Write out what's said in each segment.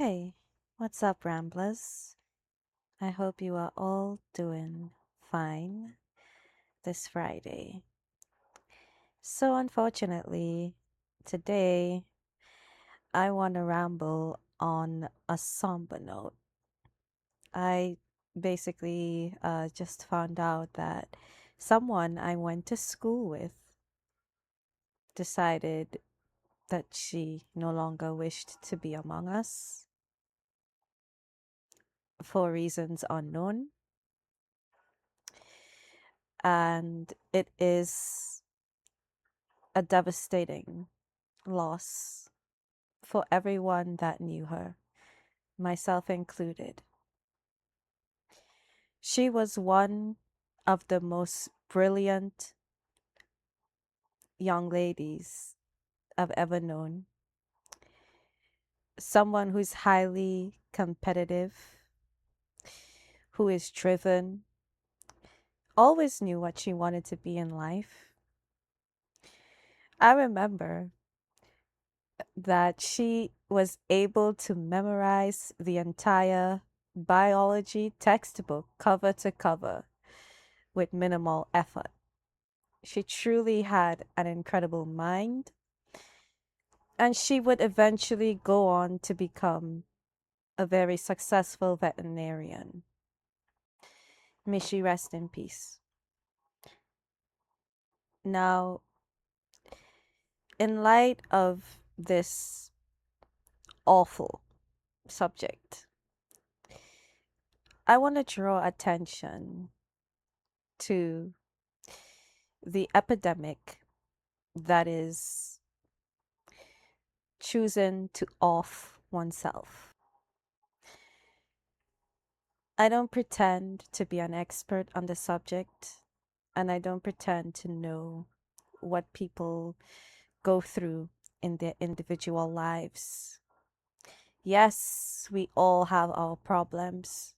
Hey, what's up, Ramblers? I hope you are all doing fine this Friday. So, unfortunately, today I want to ramble on a somber note. I basically just found out that someone I went to school with decided that she no longer wished to be among us for reasons unknown. And it is a devastating loss for everyone that knew her, myself included. She was one of the most brilliant young ladies I've ever known. Someone who's highly competitive, who is driven, always knew what she wanted to be in life. I remember that she was able to memorize the entire biology textbook cover to cover with minimal effort. She truly had an incredible mind, and she would eventually go on to become a very successful veterinarian. May she rest in peace. Now, in light of this awful subject, I want to draw attention to the epidemic that is choosing to off oneself. I don't pretend to be an expert on the subject, and I don't pretend to know what people go through in their individual lives. Yes, we all have our problems.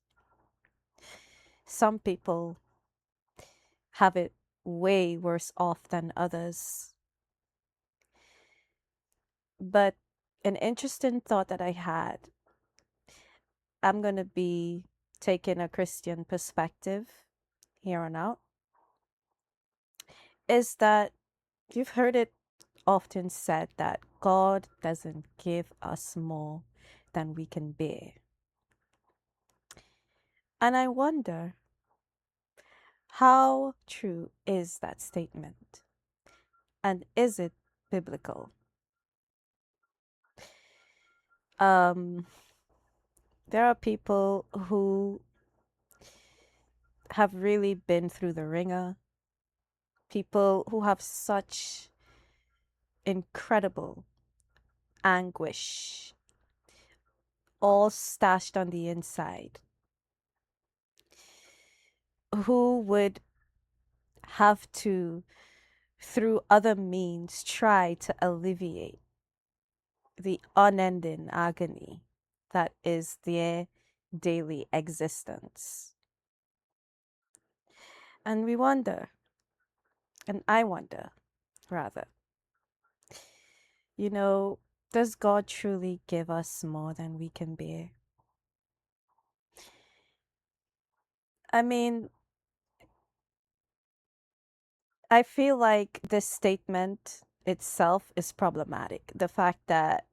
Some people have it way worse off than others. But an interesting thought that I had, I'm going to be taking a Christian perspective here on out, is that you've heard it often said that God doesn't give us more than we can bear. And I wonder, how true is that statement? And is it biblical? Um, there are people who have really been through the ringer, people who have such incredible anguish all stashed on the inside, who would have to, through other means, try to alleviate the unending agony that is their daily existence. And we wonder, and I wonder, rather, you know, does God truly give us more than we can bear? I mean, I feel like this statement itself is problematic. The fact that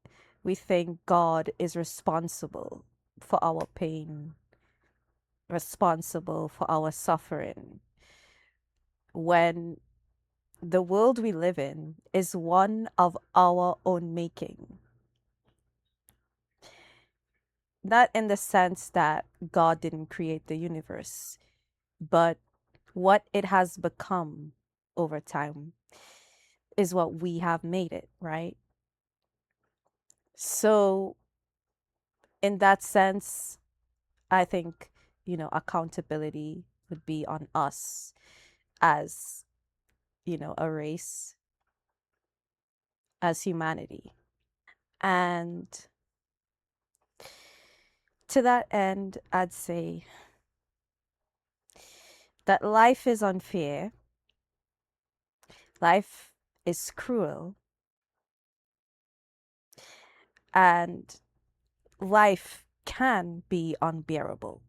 we think God is responsible for our pain, responsible for our suffering, when the world we live in is one of our own making. Not in the sense that God didn't create the universe, but what it has become over time is what we have made it, right? So, in that sense, I think, accountability would be on us as, a race, as humanity. And to that end, I'd say that life is unfair, life is cruel, and life can be unbearable.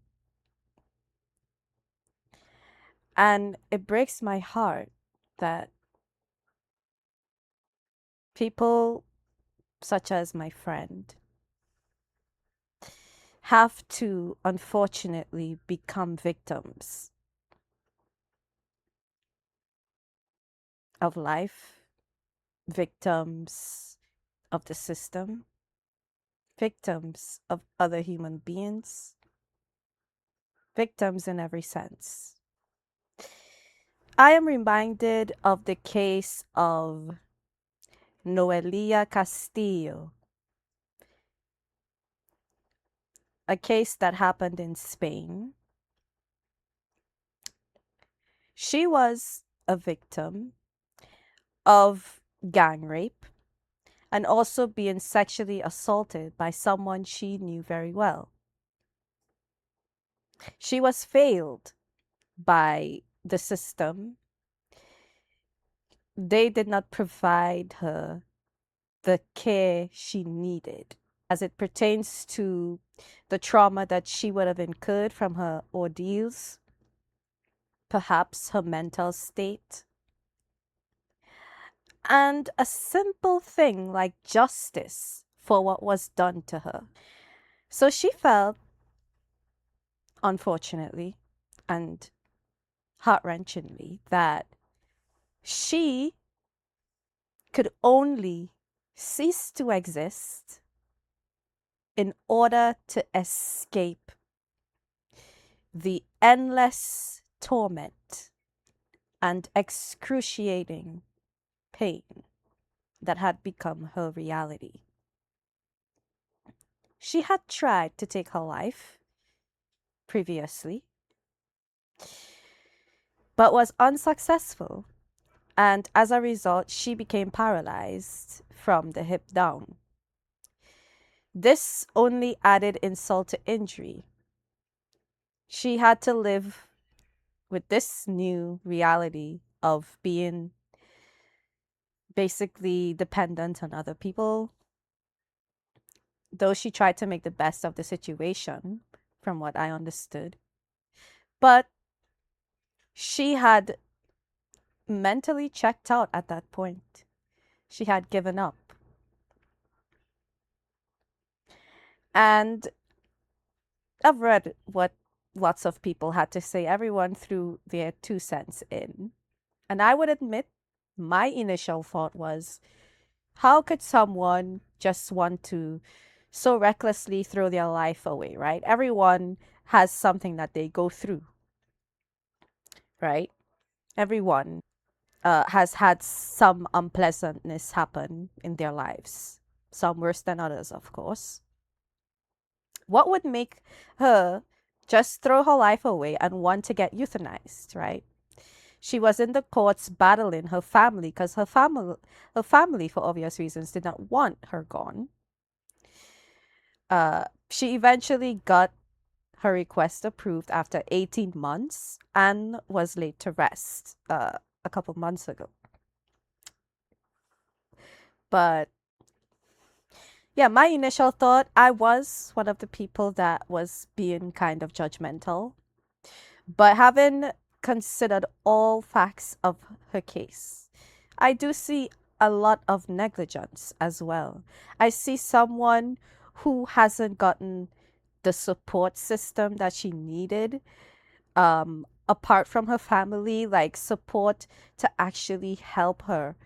And it breaks my heart that people such as my friend have to unfortunately become victims of life, victims of the system, victims of other human beings, victims in every sense. I am reminded of the case of Noelia Castillo, a case that happened in Spain. She was a victim of gang rape and also being sexually assaulted by someone she knew very well. She was failed by the system. They did not provide her the care she needed as it pertains to the trauma that she would have incurred from her ordeals, perhaps her mental state, and a simple thing like justice for what was done to her. So she felt, unfortunately and heart wrenchingly, that she could only cease to exist in order to escape the endless torment and excruciating pain that had become her reality. She had tried to take her life previously, but was unsuccessful, and as a result, she became paralyzed from the hip down. This only added insult to injury. She had to live with this new reality of being basically dependent on other people, though she tried to make the best of the situation, from what I understood. But she had mentally checked out at that point. She had given up. And I've read what lots of people had to say. Everyone threw their 2 cents in. And I would admit, my initial thought was, how could someone just want to so recklessly throw their life away, right? Everyone has something that they go through, right? Everyone has had some unpleasantness happen in their lives, some worse than others, of course. What would make her just throw her life away and want to get euthanized, right? She was in the courts battling her family because her family, for obvious reasons, did not want her gone. She eventually got her request approved after 18 months and was laid to rest a couple months ago. But yeah, my initial thought, I was one of the people that was being kind of judgmental. But having considered all facts of her case, I do see a lot of negligence as well. I see someone who hasn't gotten the support system that she needed, apart from her family, like support to actually help her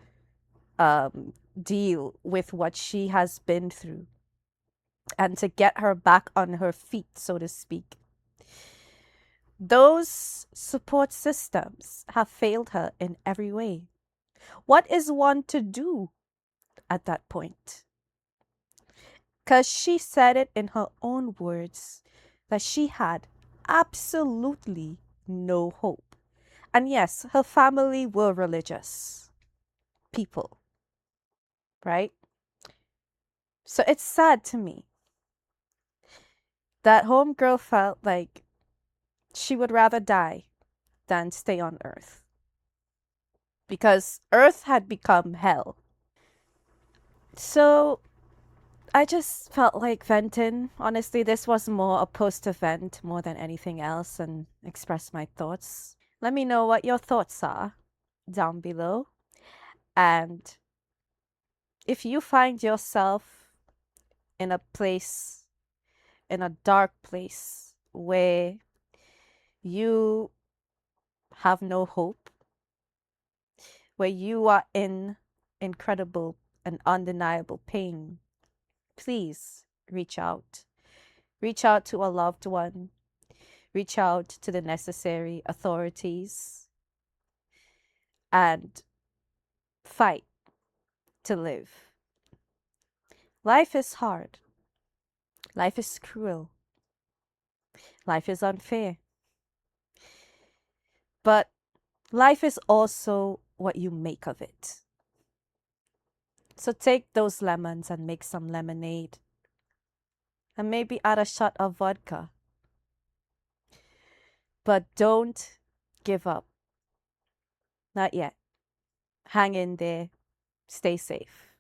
deal with what she has been through and to get her back on her feet, so to speak. Those support systems have failed her in every way. What is one to do at that point? Because she said it in her own words that she had absolutely no hope. And yes, her family were religious people, right? So it's sad to me that homegirl felt like she would rather die than stay on Earth because Earth had become hell. So I just felt like venting. Honestly, this was more a post event more than anything else and express my thoughts. Let me know what your thoughts are down below. And if you find yourself in a place, in a dark place where you have no hope, where you are in incredible and undeniable pain, please reach out. Reach out to a loved one. Reach out to the necessary authorities and fight to live. Life is hard. Life is cruel. Life is unfair. But life is also what you make of it. So take those lemons and make some lemonade. And maybe add a shot of vodka. But don't give up. Not yet. Hang in there. Stay safe.